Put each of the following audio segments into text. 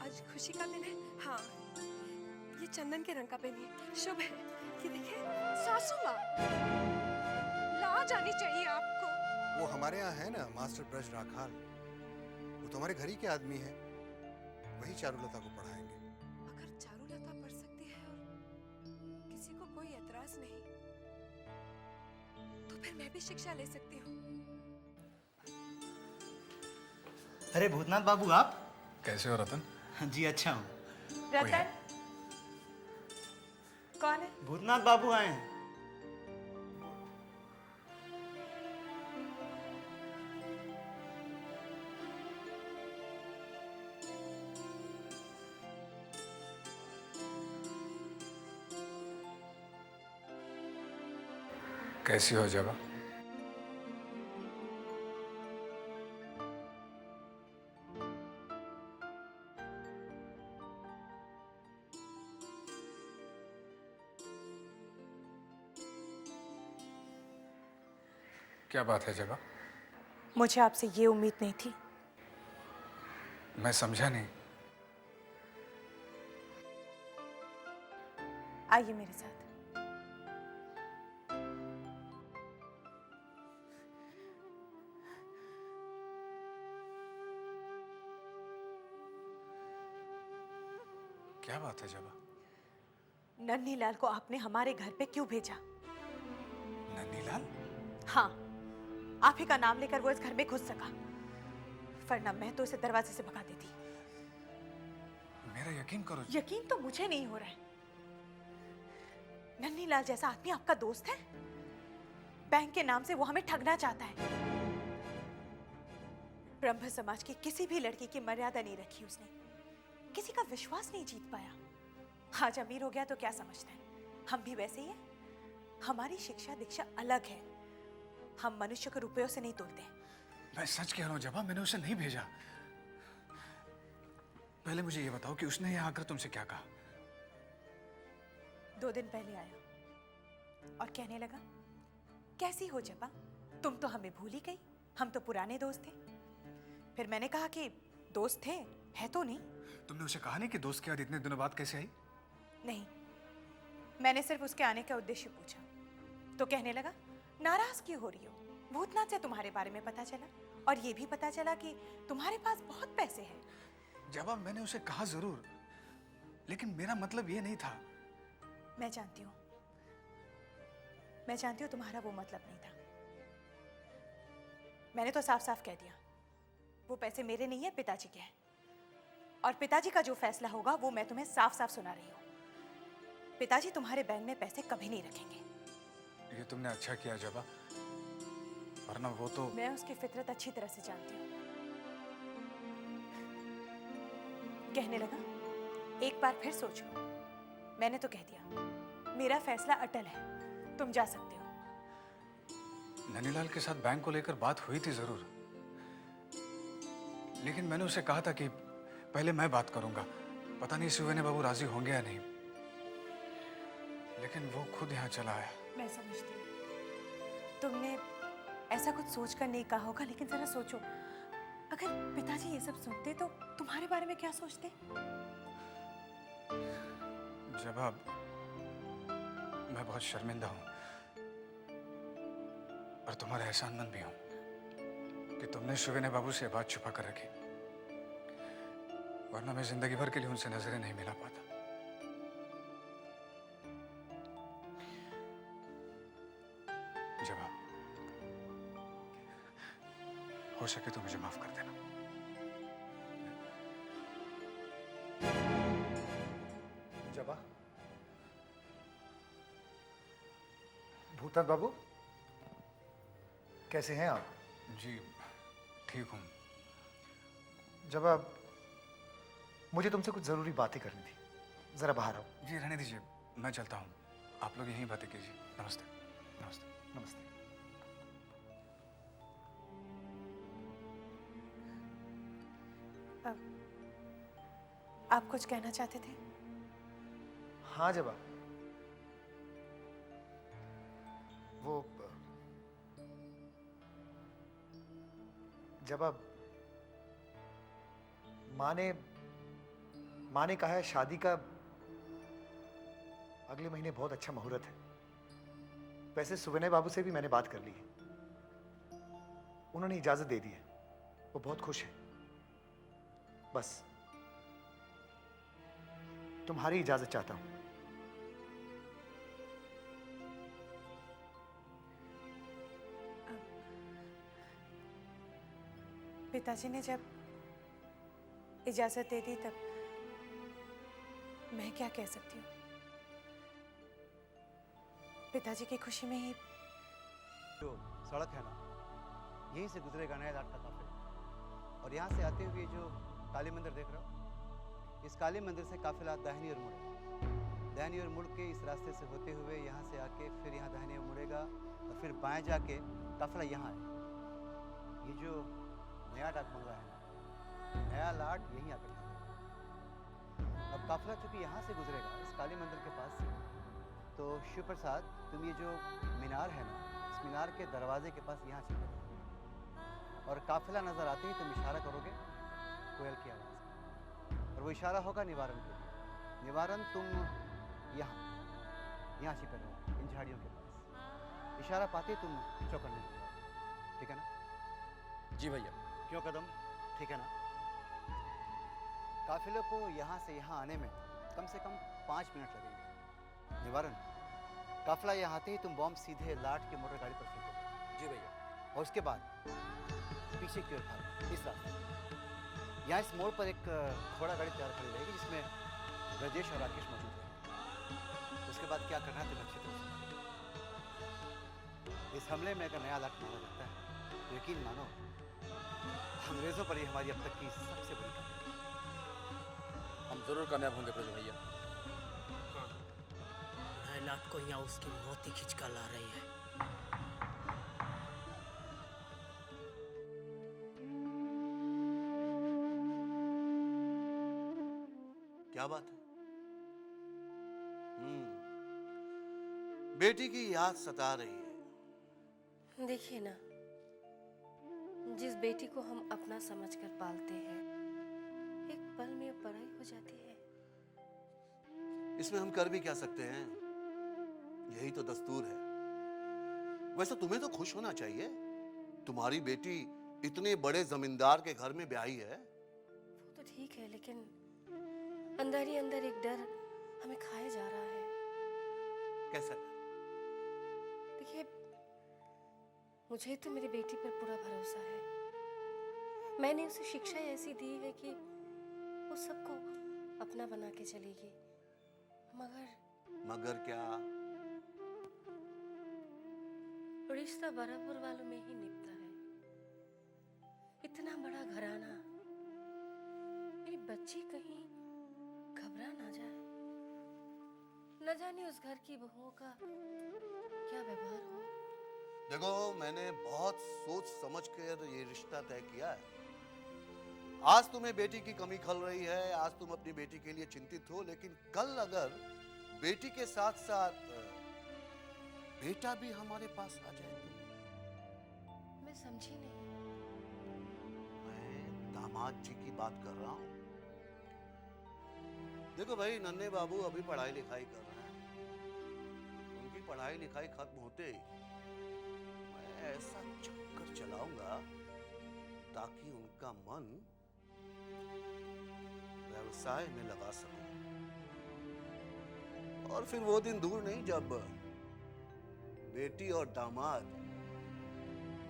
आज खुशी का दिन है। हाँ, ये चंदन के रंग का पहनिए, शुभ है। ये देखिए। सासू माँ, लाज आनी चाहिए आपको। वो हमारे यहाँ है ना मास्टर ब्रज राखाल, वो तुम्हारे घर ही के आदमी है, वही चारुलता को पढ़ाएंगे। अगर चारुलता पढ़ सकती है और किसी को कोई एतराज नहीं, तो फिर मैं भी शिक्षा ले सकती हूँ। अरे भूतनाथ बाबू, आप कैसे हो रतन? जी अच्छा हूँ। रतन कौन है? भूतनाथ बाबू आए हैं। कैसी हो जबा? क्या बात है जबा? मुझे आपसे ये उम्मीद नहीं थी। मैं समझा नहीं। आइए मेरे साथ। क्या बात है जबा? नन्हीलाल को आपने हमारे घर पे क्यों भेजा? नन्हीलाल? हाँ, आप ही का नाम लेकर वो इस घर में घुस सका, वरना मैं तो उसे दरवाजे से भगा देती। मेरा यकीन करो। यकीन तो मुझे नहीं हो रहा है। नन्हीलाल जैसा आदमी आपका दोस्त है? बैंक के नाम से वो हमें ठगना चाहता है। ब्रह्म समाज की किसी भी लड़की की मर्यादा नहीं रखी उसने, किसी का विश्वास नहीं जीत पाया। आज अमीर हो गया तो क्या समझता है, हम भी वैसे ही हैं। हमारी शिक्षा दीक्षा अलग है, हम मनुष्य को रुपयों से नहीं तोलते। मैं सच कह रहा हूँ जबा, मैंने उसे नहीं भेजा। पहले मुझे ये बताओ कि उसने यहाँ आकर तुमसे क्या कहा? 2 दिन पहले आया और कहने लगा, कैसी हो जबा, तुम तो हमें भूल ही गई, हम तो पुराने दोस्त थे। फिर मैंने कहा कि दोस्त थे, है तो नहीं। तुमने उसे कहा नहीं कि दोस्त के बाद इतने दिनों बाद कैसे आई? नहीं, मैंने सिर्फ उसके आने का उद्देश्य पूछा तो कहने लगा, नाराज क्यों हो रही हो, भूतनाथ से तुम्हारे बारे में पता चला और ये भी पता चला कि तुम्हारे पास बहुत पैसे हैं। जबा मैंने उसे कहा जरूर, लेकिन मेरा मतलब ये नहीं था। मैं जानती हूँ, मैं जानती हूँ तुम्हारा वो मतलब नहीं था। मैंने तो साफ साफ कह दिया, वो पैसे मेरे नहीं है, पिताजी के हैं। और पिताजी का जो फैसला होगा वो मैं तुम्हें साफ साफ सुना रही हूँ। पिताजी तुम्हारे बैंक में पैसे कभी नहीं रखेंगे। ये तुमने अच्छा किया जबा, वरना वो तो। मैं उसकी फितरत अच्छी तरह से जानती हूँ। कहने लगा, एक बार फिर सोच लो। मैंने तो कह दिया, मेरा फैसला अटल है, तुम जा सकते हो। ननीलाल के साथ बैंक को लेकर बात हुई थी जरूर, लेकिन मैंने उसे कहा था कि पहले मैं बात करूंगा। पता नहीं सुवेने बाबू राजी होंगे या नहीं, लेकिन वो खुद यहाँ चला आया। मैं समझती हूँ तुमने ऐसा कुछ सोचकर नहीं कहा होगा, लेकिन जरा सोचो, अगर पिताजी ये सब सुनते तो तुम्हारे बारे में क्या सोचते? जबा, मैं बहुत शर्मिंदा हूँ और तुम्हारा एहसानमंद भी हूँ कि तुमने सुवेने बाबू से बात छुपा कर रखी, वरना मैं जिंदगी भर के लिए उनसे नजरें नहीं मिला पाता। जबा, हो सके तो मुझे माफ कर देना। जबा, भूतनाथ बाबू कैसे हैं आप? जी ठीक हूँ। जबा, मुझे तुमसे कुछ जरूरी बातें करनी थी, जरा बाहर आओ। जी रहने दीजिए, मैं चलता हूँ, आप लोग यहीं बातें कीजिए। नमस्ते। नमस्ते। नमस्ते। आप कुछ कहना चाहते थे? हाँ जबा, वो जबा, माँ ने कहा है शादी का अगले महीने बहुत अच्छा मुहूर्त है। वैसे सुविनय बाबू से भी मैंने बात कर ली है, उन्होंने इजाजत दे दी है, वो बहुत खुश है। बस तुम्हारी इजाजत चाहता हूं। पिताजी ने जब इजाजत दे दी तब मैं क्या कह सकती हूँ। पिताजी की खुशी में ही जो सड़क है ना, यहीं से गुजरेगा नया लाट का काफिला। और यहाँ से आते हुए जो काली मंदिर देख रहे हो, इस काली मंदिर से काफिला दाहिनी ओर मुड़ेगा। दाहिनी ओर मुड़ के इस रास्ते से होते हुए यहाँ से आके फिर यहाँ दाहिनी ओर मुड़ेगा और फिर बाएं जाके काफिला यहाँ आएगा। ये जो नया डाक बंगला है ना, नया लाट यहीं आकर ठहरेगा। अब काफिला चूंकि यहाँ से गुजरेगा इस काली मंदिर के पास से, तो शिव प्रसाद तुम ये जो मीनार है ना, इस मीनार के दरवाजे के पास यहाँ छिपे रहो और काफिला नजर आते ही तुम इशारा करोगे कोयल की आवाज़ में, और वो इशारा होगा निवारण के लिए। निवारण तुम यहाँ छिपे रहो इन झाड़ियों के पास। इशारा पाते ही तुम चौकन्ने हो जाओ, ठीक है ना? जी भैया। क्यों कदम, ठीक है ना? काफिले को यहाँ से यहाँ आने में कम से कम 5 मिनट लगेंगे। निवारण, काफिला यहाँ आते ही तुम बॉम्ब सीधे लाट की मोटर गाड़ी पर फेंकोगे। जी भैया। और उसके बाद पीछे की ओर भागो इस रास्ते। यहाँ इस मोड़ पर एक घोड़ा गाड़ी तैयार खड़ी रहेगी जिसमें ब्रजेश और राकेश मौजूद रहेंगे। उसके बाद क्या करना है तुम्हें अच्छी तरह से। इस हमले में अगर नया लाट मारा जाता है तो यकीन मानो अंग्रेजों पर ही हमारी अब तक की सबसे बड़ी कामयाबी। हम जरूर कामयाब होंगे प्रजू भैया। लाट को यहाँ उसकी मौत ही खींच कर ला रही है। क्या बात है? बेटी की याद सता रही है। देखिए ना, जिस बेटी को हम अपना समझकर पालते हैं, एक पल में पराई हो जाती है। इसमें हम कर भी क्या सकते हैं? यही तो दस्तूर है। वैसे तुम्हें तो खुश होना चाहिए, तुम्हारी बेटी इतने बड़े जमींदार के घर में ब्याही है। वो तो ठीक है, लेकिन अंदर ही अंदर एक डर हमें खाया जा रहा है। कैसा डर? देखिए, मुझे तो मेरी बेटी पर पूरा भरोसा है। मैंने उसे शिक्षा ऐसी दी है कि वो सबको अपना बना के चलेगी। मगर क्या? रिश्ता बराबर वालों में ही निपटा है। इतना बड़ा घराना, मेरी बच्ची कहीं घबरा ना जाए। न जाने उस घर की बहुओं का क्या व्यवहार हो। देखो, मैंने बहुत सोच समझ कर ये रिश्ता तय किया है। आज तुम्हें बेटी की कमी खल रही है, आज तुम अपनी बेटी के लिए चिंतित हो, लेकिन कल अगर बेटी के साथ साथ बेटा भी हमारे पास आ जाए तो? मैं समझी नहीं। मैं दामाद जी की बात कर रहा हूँ। देखो भाई, नन्हे बाबू अभी पढ़ाई लिखाई कर रहे हैं। उनकी पढ़ाई लिखाई खत्म होते ही मैं ऐसा चक्कर चलाऊंगा ताकि उनका मन व्यवसाय में लगा सकूं। और फिर वो दिन दूर नहीं जब बेटी और दामाद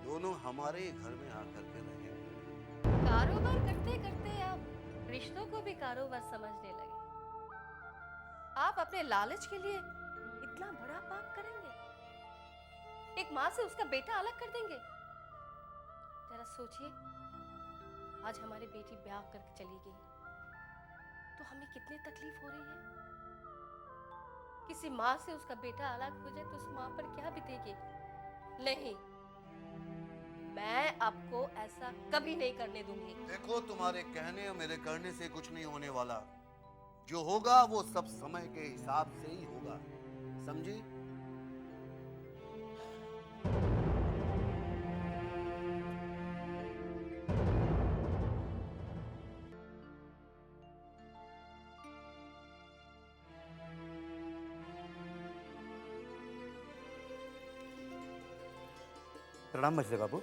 दोनों हमारे ही घर में आकर के रहेंगे। कारोबार करते करते आप रिश्तों को भी कारोबार समझने लगे। आप अपने लालच के लिए इतना बड़ा पाप करेंगे? एक माँ से उसका बेटा अलग कर देंगे? जरा सोचिए, आज हमारी बेटी ब्याह करके चली गई तो हमें कितनी तकलीफ हो रही है। किसी माँ से उसका बेटा अलग हो जाए तो उस माँ पर क्या बीतेगी? नहीं, मैं आपको ऐसा कभी नहीं करने दूंगी। देखो, तुम्हारे कहने और मेरे करने से कुछ नहीं होने वाला। जो होगा वो सब समय के हिसाब से ही होगा, समझी? प्रणाम मजले बाबू।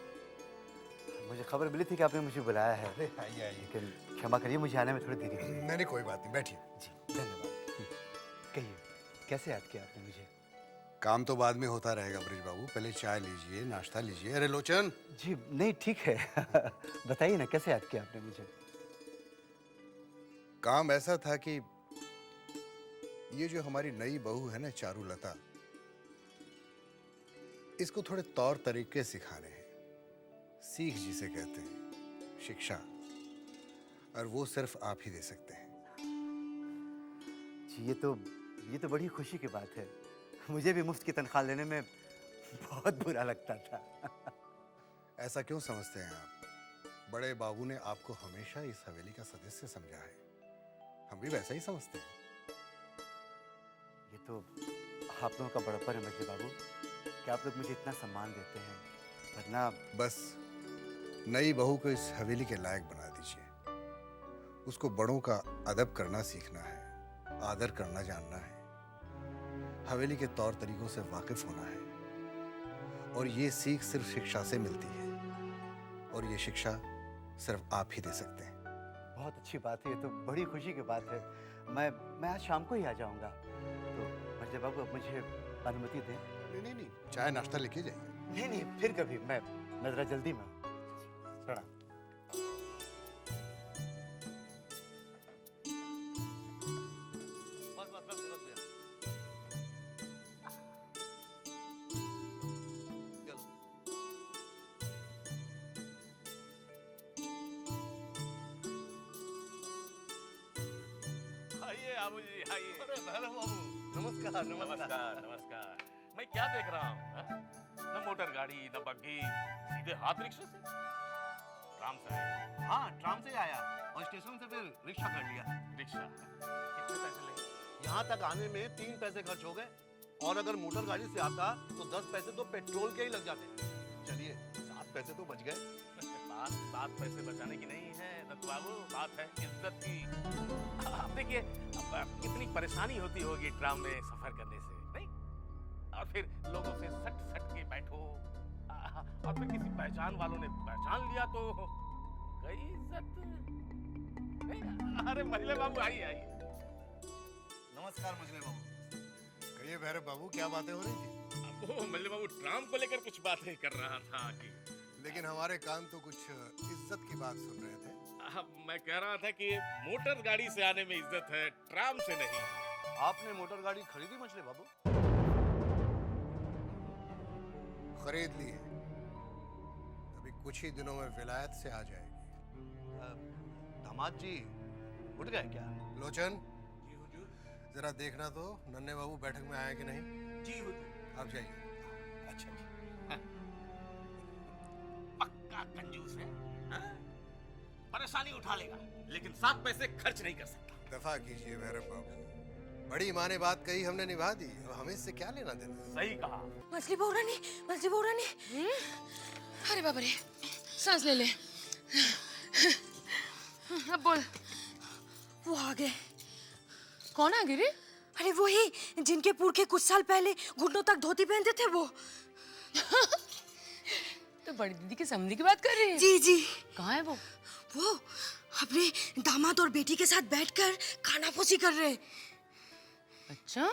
मुझे खबर मिली थी कि आपने मुझे बुलाया है, अरे आइए आइए। लेकिन क्षमा करिए मुझे आने में थोड़ी देरी हुई। नहीं नहीं कोई बात नहीं, बैठिए। जी धन्यवाद। कहिए कैसे याद किया आपने मुझे? काम तो बाद में होता रहेगा ब्रिज बाबू, पहले चाय लीजिए, नाश्ता लीजिए। अरे लोचन, जी नहीं ठीक है। बताइए ना कैसे याद किया आपने मुझे? काम ऐसा था कि ये जो हमारी नई बहू है ना चारुलता, इसको थोड़े तौर तरीके सिखाने हैं। सीख जिसे कहते हैं, शिक्षा, और वो सिर्फ आप ही दे सकते हैं। जी ये तो बड़ी खुशी की बात है। मुझे भी मुफ्त की तनख्वाह लेने में बहुत बुरा लगता था। ऐसा क्यों समझते हैं आप? बड़े बाबू ने आपको हमेशा इस हवेली का सदस्य समझा है, हम भी वैसा ही समझते हैं। ये तो आप लोगों का बड़प्पन है मजली बाबू कि आप लोग मुझे इतना सम्मान देते हैं, वरना बस नई बहू को इस हवेली के लायक बना दीजिए। उसको बड़ों का अदब करना सीखना है, आदर करना जानना है, हवेली के तौर तरीकों से वाकिफ होना है, और ये सीख सिर्फ शिक्षा से मिलती है, और ये शिक्षा सिर्फ आप ही दे सकते हैं। बहुत अच्छी बात है, ये तो बड़ी खुशी की बात है। मैं आज शाम को ही आ जाऊंगा, तो मजले बाबू अब मुझे अनुमति दें। नहीं, चाय नाश्ता लेके जाइए। नहीं फिर कभी, मैं जरा जल्दी में हूँ। प्रणाम। आइए आबू जी आइए। अरे भैरव बाबू, नमस्कार नमस्कार नमस्कार। मैं क्या देख रहा हूँ हाँ? न मोटर गाड़ी न बग्घी, सीधे हाथ रिक्शे से। ट्राम से आया? हाँ, ट्राम से आया और स्टेशन से फिर रिक्शा कर लिया। रिक्शा कितने पैसे लगे? यहाँ तक आने में 3 पैसे खर्च हो गए, और अगर मोटर गाड़ी से आता तो 10 पैसे तो पेट्रोल के ही लग जाते। चलिए 7 पैसे तो बच गए। बात 7 पैसे बचाने की नहीं है दत्त बाबू, बात है इज्जत की। आप देखिए अब कितनी परेशानी होती होगी ट्राम में सफर करने से, नहीं? और फिर लोगों से सट के बैठो, और फिर किसी पहचान वालों ने पहचान लिया तो गई इज्जत। नहीं, अरे मजले बाबू आइए आइए। नमस्कार मजले बाबू। कहिए भैरव बाबू, क्या बातें हो रही थी? वो मजले बाबू ट्राम को लेकर कुछ बातें कर रहा था कि लेकिन हमारे कान तो कुछ इज्जत की बात सुन रहे थे। मैं कह रहा था कि मोटर गाड़ी से आने में इज्जत है, ट्राम से नहीं। आपने मोटर गाड़ी खरीदी मजले बाबू? खरीद ली है, अभी कुछ ही दिनों में विलायत से आ जाएगी। दामाद जी उठ गए क्या? लोचन, जी हुजूर। जरा देखना तो नन्हे बाबू बैठक में आए कि नहीं। जी हुजूर। आप जाइए। अच्छा जी। पक्का कंजूस है हाँ? परेशानी उठा लेगा लेकिन 7 पैसे खर्च नहीं कर सकता। दफा कीजिए भैरव बाबू, बड़ी माँ ने बात कही, हमने निभा दी, अब हमें इससे क्या लेना देना। सही कहा। मछली बहुरानी, मछली बहुरानी। अरे बाबा रे, सांस ले ले। अब बोल। वो आ गए। कौन आ गए रे? अरे वो ही जिनके पुरखे कुछ साल पहले घुटनों तक धोती पहनते थे वो। तो बड़ी दीदी की समधी की बात कर रही है? जी जी। कहाँ है वो? वो अपने दामाद और बेटी के साथ बैठकर खानाफोसी कर रहे। अच्छा।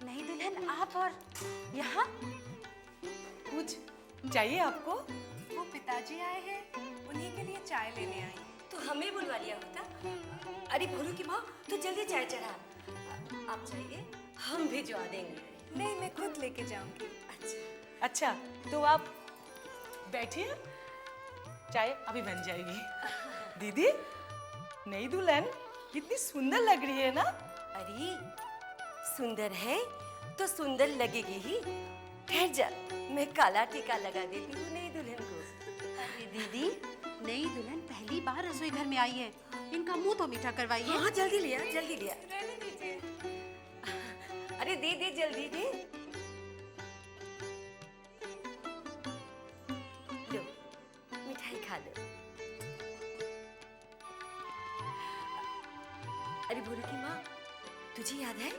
नहीं दुल्हन, आप और यहाँ कुछ चाहिए आपको? वो पिताजी आए हैं, उन्हीं के लिए चाय लेने आई। तो हमें बुलवा लिया होता। अरे भोलू की माँ, तो जल्दी चाय चढ़ा। आप चाहिए हम भिजवा देंगे। नहीं, मैं खुद लेके जाऊंगी। अच्छा अच्छा तो आप बैठिए, चाय अभी बन जाएगी। दीदी, नई दुल्हन कितनी सुंदर लग रही है ना? अरे सुंदर है तो सुंदर लगेगी ही। ठहर जा, मैं काला टीका लगा देती हूँ नई दुल्हन को। अरे दीदी, नई दुल्हन पहली बार रसोई घर में आई है, इनका मुंह तो मीठा करवाइए। हाँ जल्दी लिया, जल्दी लिया। रहने दीजिए। अरे दे दे, जल्दी दे। लो, मिठाई खा लो। अरे भोलू की माँ, तुझे याद है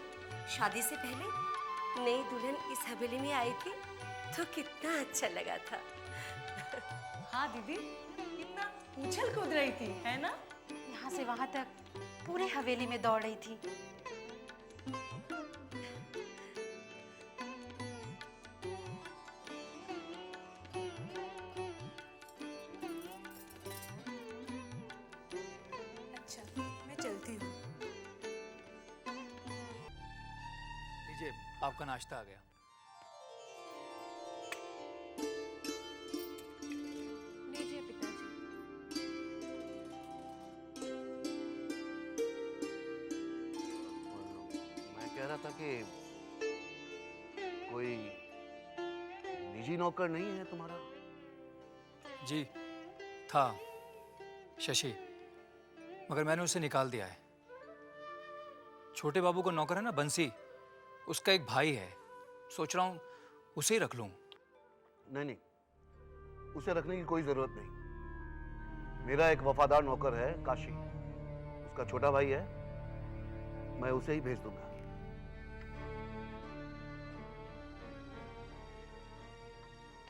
शादी से पहले नई दुल्हन इस हवेली में आई थी तो कितना अच्छा लगा था। हाँ दीदी, कितना उछल कूद रही थी, है ना? यहाँ से वहां तक पूरे हवेली में दौड़ रही थी। अच्छा, मैं चलती हूँ। लीजिए, आपका नाश्ता आ गया। लीजिए पिताजी। मैं कह रहा था कि कोई निजी नौकर नहीं है तुम्हारा? जी था, शशि, मगर मैंने उसे निकाल दिया है। छोटे बाबू का नौकर है ना बंसी, उसका एक भाई है, सोच रहा हूँ उसे ही रख लूँ। नहीं नहीं, उसे रखने की कोई जरूरत नहीं। मेरा एक वफादार नौकर है काशी, उसका छोटा भाई है, मैं उसे ही भेज दूंगा।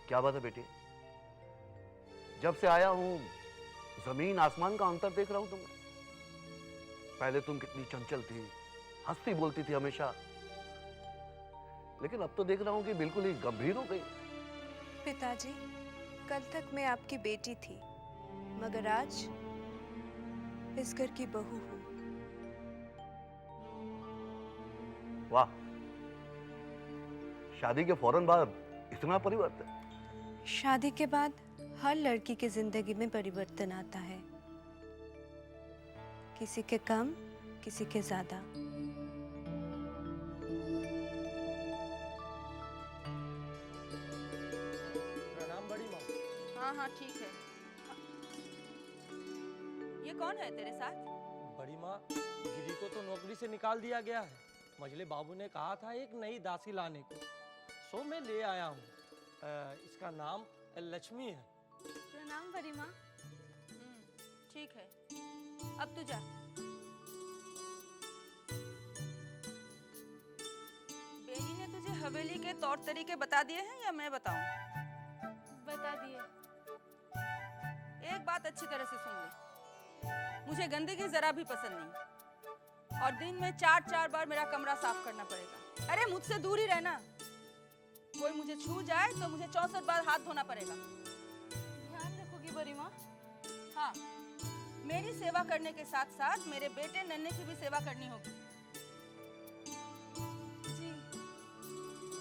क्या बात है बेटी? जब से आया हूं जमीन आसमान का अंतर देख रहा हूं तुम्हें। पहले तुम कितनी चंचल थी, हंसती बोलती थी हमेशा, लेकिन अब तो देख रहा हूं कि बिल्कुल ही गंभीर हो गई। पिताजी, कल तक मैं आपकी बेटी थी, मगर आज इस घर की बहू हूँ। वाह, शादी के फौरन बाद इतना परिवर्तन? शादी के बाद हर लड़की की जिंदगी में परिवर्तन आता है, किसी के कम, किसी के ज्यादा। प्रणाम बड़ी माँ। हाँ हाँ ठीक है। ये कौन है तेरे साथ? बड़ी माँ, गिरी को तो नौकरी से निकाल दिया गया है। मझले बाबू ने कहा था एक नई दासी लाने को, सो मैं ले आया हूँ। इसका नाम लक्ष्मी है। प्रणाम बड़ी माँ। ठीक है, अब तू जा। बेटी ने तुझे हवेली के तौर तरीके बता दिए हैं या मैं बताऊं? बता दिए। एक बात अच्छी तरह से सुन ले, मुझे गंदगी जरा भी पसंद नहीं, और दिन में 4-4 बार मेरा कमरा साफ करना पड़ेगा। अरे मुझसे दूर ही रहना। कोई मुझे छू जाए तो मुझे 64 बार हाथ धोना पड़ेगा। ध्यान रखोगी बड़ी माँ? हाँ, मेरी सेवा करने के साथ साथ मेरे बेटे नन्हे की भी सेवा करनी होगी। जी।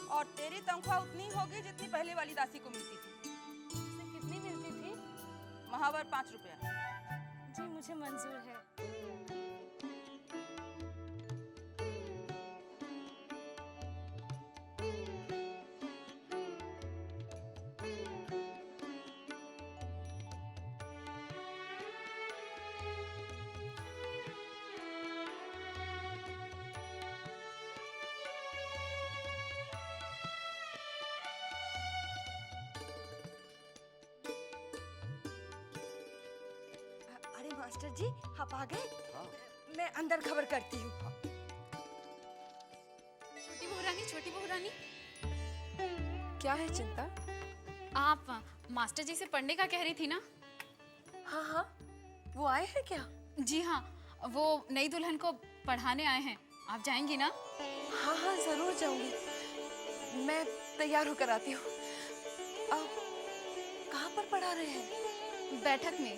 और तेरी तनख्वाह उतनी होगी जितनी पहले वाली दासी को मिलती थी। उसे कितनी मिलती थी? महावर 5 रुपया। जी मुझे मंजूर है। मास्टर जी, आप आ गए? हाँ। मैं अंदर खबर करती हूँ। छोटी बहू रानी, छोटी बहू रानी, क्या है चिंता? आप मास्टर जी से पढ़ने का कह रही थी ना? हाँ हाँ, वो आए हैं क्या? जी हाँ, वो नई दुल्हन को पढ़ाने आए हैं। आप जाएंगी ना? हाँ हाँ जरूर जाऊंगी, मैं तैयार होकर आती हूँ। कहाँ पर पढ़ा रहे हैं? बैठक में।